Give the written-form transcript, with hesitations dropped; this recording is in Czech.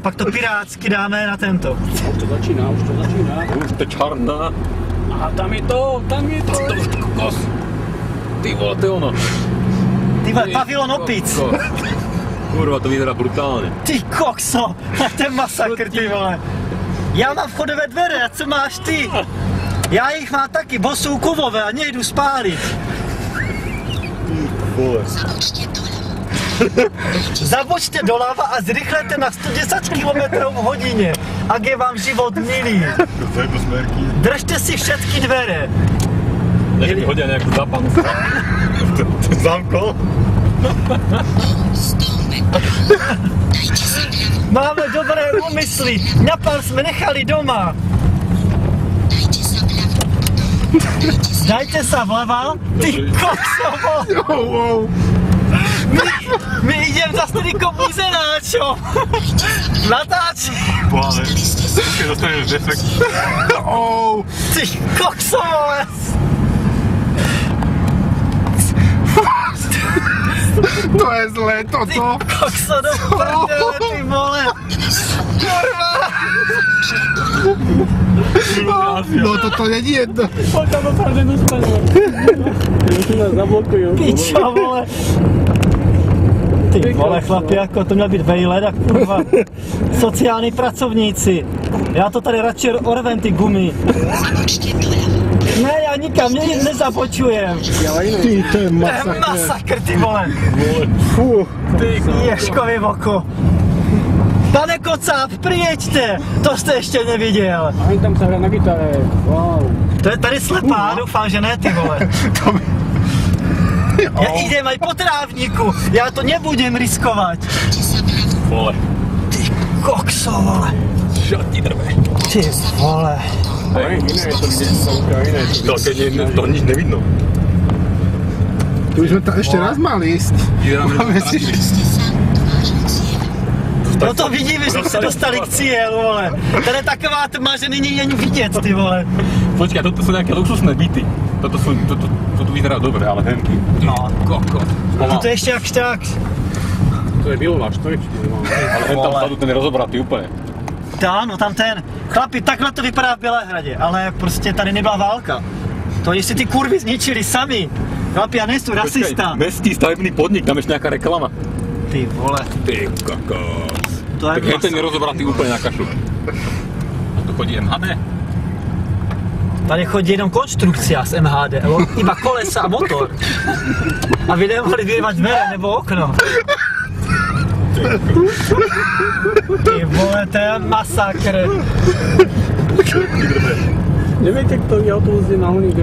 pak to pirátsky dáme na tento. Už to začíná. Už to čarná. A tam je to. Ty kokos. Ty vole, to je ono. Ty vole, pavilon opic. Kurva, to vyzerá brutálně. Ty kokso, to je masakr, ty vole. Já mám vchodové dvere, a co máš ty? Já jich mám taky, bo jsou kovové a nejdu spálit. Zabočte doleva a zrychlete na 110 km/h, ak je vám život milý. Držte si všetky dvere. Takže mi hodí nějakou zapan. Zámko? Máme dobré úmysly, napal jsme nechali doma. Dajte sa vleva, ty koksovo. My idem za strýkom Mizenáčom. Natáči. Pohále, keď dostaneš defekt. Ty koksovo. To je zlé, toto. Ty kokso do prdele, ty vole. Kurva. No toto není jedno. Pojď tam opravdu dostane. Už nás zablokují. Pičo, vole. Ty vole, chlapi, jako to měl být vejlet a kurva. Sociální pracovníci. Já to tady radši orvem ty gumy. Ne, já nikam nezabočujem. Ty, to je To je masakr, ty vole. Ty Ježkovi v oko. Pane Kocáb, přijeďte, to jste ještě neviděl. A oni tam se hraje na gitare. Wow. To je tady slepá, doufám, že ne, ty vole. Já idem aj po trávníku, já to nebudem riskovat. Vole. Ty kokso, vole. Šatí drve. Ty vole. Ale jiné je to vidět, to Ukrajiné. To nic nevidno. Tu už jsme to ještě raz mali jíst. No to vidíme, že se dostali k cílu, vole. Tady je taková tma, že není ani vidět, ty vole. Počkej, toto jsou nějaké luxusné byty. Toto vyzerá dobře, ale henky. No, kokos. to je ještě jak tak. To je vilová čtvrť. Ale hen tam vzadu ten je rozobratý úplně. No tam ten. Chlapi, takhle to vypadá v Bělehradě, ale prostě tady nebyla válka. To jestli ty kurvy zničili sami. Chlapi, já nejsem rasista. Mestský stavebný podnik, tam ještě nějaká reklama. Ty vole. Ty kokos. To je tak hen ten je rozobratý úplně na kašu. A to chodí MHD. Tady chodí jenom konstrukcia z MHD, iba kolesa a motor. A vy nemohli vyrvat dveře nebo okno. Ty vole, to je masakr. Nevíte, kto je autobus je na oných,